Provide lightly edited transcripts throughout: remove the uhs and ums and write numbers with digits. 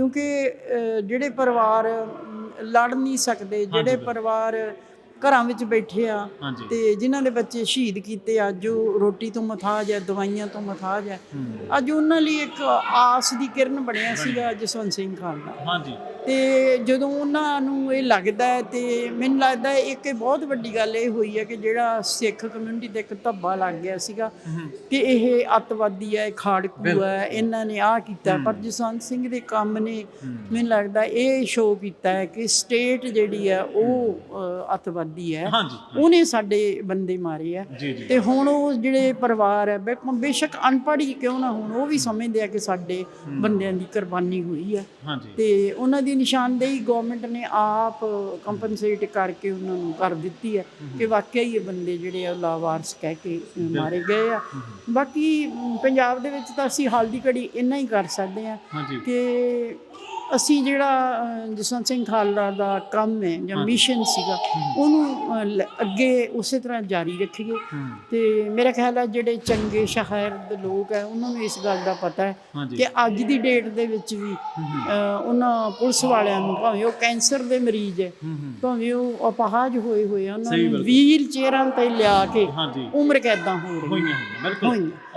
ਕਿਉਂਕਿ ਜਿਹੜੇ ਪਰਿਵਾਰ ਲੜ ਨਹੀਂ ਸਕਦੇ, ਜਿਹੜੇ ਪਰਿਵਾਰ ਘਰਾਂ ਵਿੱਚ ਬੈਠੇ ਆ ਤੇ ਜਿਨ੍ਹਾਂ ਦੇ ਬੱਚੇ ਸ਼ਹੀਦ ਕੀਤੇ, ਅੱਜ ਉਹ ਰੋਟੀ ਤੋਂ ਮੁਤਾਜ ਹੈ, ਦਵਾਈਆਂ ਤੋਂ ਮੁਤਾਜ ਹੈ, ਅੱਜ ਉਹਨਾਂ ਲਈ ਇੱਕ ਆਸ ਦੀ ਕਿਰਨ ਬਣਿਆ ਸੀਗਾ ਜਸਵੰਤ ਸਿੰਘ ਖਾਲੜਾ। ਤੇ ਜਦੋਂ ਉਹਨਾਂ ਨੂੰ ਇਹ ਲੱਗਦਾ ਹੈ, ਤੇ ਮੈਨੂੰ ਲੱਗਦਾ ਇੱਕ ਬਹੁਤ ਵੱਡੀ ਗੱਲ ਇਹ ਹੋਈ ਹੈ ਕਿ ਜਿਹੜਾ ਸਿੱਖ ਕਮਿਊਨਿਟੀ ਤੇ ਇੱਕ ਧੱਬਾ ਲੱਗ ਗਿਆ ਸੀਗਾ ਕਿ ਇਹ ਅੱਤਵਾਦੀ ਹੈ, ਖਾੜਕੂ ਹੈ, ਇਹਨਾਂ ਨੇ ਆਹ ਕੀਤਾ, ਪਰ ਜਸਵੰਤ ਸਿੰਘ ਦੇ ਕੰਮ ਨੇ ਮੈਨੂੰ ਲੱਗਦਾ ਇਹ ਸ਼ੋਅ ਕੀਤਾ ਹੈ ਕਿ ਸਟੇਟ ਜਿਹੜੀ ਹੈ ਉਹ ਅੱਤਵਾਦੀ ਹੈ, ਉਹਨੇ ਸਾਡੇ ਬੰਦੇ ਮਾਰੇ ਆ। ਤੇ ਹੁਣ ਉਹ ਜਿਹੜੇ ਪਰਿਵਾਰ ਹੈ ਬੇਸ਼ੱਕ ਅਨਪੜ੍ਹ ਹੀ ਕਿਉਂ ਨਾ ਹੋਣ, ਉਹ ਵੀ ਸਮਝਦੇ ਆ ਕਿ ਸਾਡੇ ਬੰਦਿਆਂ ਦੀ ਕੁਰਬਾਨੀ ਹੋਈ ਹੈ ਤੇ ਉਹਨਾਂ ਦੀ ਨਿਸ਼ਾਨਦੇਹੀ ਗਵਰਨਮੈਂਟ ਨੇ ਆਪ ਕੰਪਨਸੇਟ ਕਰਕੇ ਉਹਨਾਂ ਨੂੰ ਕਰ ਦਿੱਤੀ ਹੈ ਕਿ ਵਾਕਿਆ ਹੀ ਇਹ ਬੰਦੇ ਜਿਹੜੇ ਆ ਲਾਵਾਰਸ ਕਹਿ ਕੇ ਮਾਰੇ ਗਏ ਆ। ਬਾਕੀ ਪੰਜਾਬ ਦੇ ਵਿੱਚ ਤਾਂ ਅਸੀਂ ਹਾਲ ਦੀ ਘੜੀ ਇੰਨਾ ਹੀ ਕਰ ਸਕਦੇ ਹਾਂ ਕਿ ਅਸੀਂ ਜਿਹੜਾ ਜਸਵੰਤ ਸਿੰਘ ਖਾਲੜਾ ਦਾ ਕੰਮ ਹੈ ਜਾਂ ਮਿਸ਼ਨ ਸੀਗਾ ਉਹਨੂੰ ਅੱਗੇ ਉਸੇ ਤਰ੍ਹਾਂ ਜਾਰੀ ਰੱਖੀਏ। ਤੇ ਮੇਰਾ ਖਿਆਲ ਹੈ ਜਿਹੜੇ ਚੰਗੇ ਸ਼ਹਿਰ ਦੇ ਲੋਕ ਹੈ ਉਹਨਾਂ ਨੂੰ ਇਸ ਗੱਲ ਦਾ ਪਤਾ ਹੈ ਕਿ ਅੱਜ ਦੀ ਡੇਟ ਦੇ ਵਿੱਚ ਵੀ ਉਹਨਾਂ ਪੁਲਿਸ ਵਾਲਿਆਂ ਨੂੰ, ਭਾਵੇਂ ਉਹ ਕੈਂਸਰ ਦੇ ਮਰੀਜ਼ ਹੈ, ਭਾਵੇਂ ਉਹ ਅਪਾਹਜ ਹੋਏ ਆ, ਉਹਨਾਂ ਨੂੰ ਵੀਲ ਚੇਅਰਾਂ ਤੇ ਲਿਆ ਕੇ ਉਮਰ ਕੈਦਾਂ ਹੋ ਰਹੀਆਂ।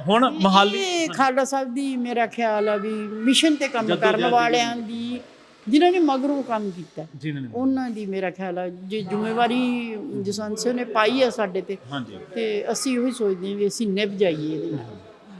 ਹੁਣ ਮਹਾਲੀ ਖਾਲੜਾ ਸਾਹਿਬ ਦੀ ਮੇਰਾ ਖਿਆਲ ਆ ਵੀ ਮਿਸ਼ਨ ਤੇ ਕੰਮ ਕਰਨ ਵਾਲਿਆਂ ਦੀ, ਜਿਨ੍ਹਾਂ ਨੇ ਮਗਰੋਂ ਕੰਮ ਕੀਤਾ, ਉਹਨਾਂ ਦੀ ਮੇਰਾ ਖਿਆਲ ਆ ਜੇ ਜ਼ਿੰਮੇਵਾਰੀ ਜਸਵੰਤ ਸਿੰਘ ਨੇ ਪਾਈ ਆ ਸਾਡੇ ਤੇ ਅਸੀਂ ਉਹੀ ਸੋਚਦੇ ਹਾਂ ਵੀ ਅਸੀਂ ਨਿਭ ਜਾਈਏ ਇਹਦੇ ਨਾਲ।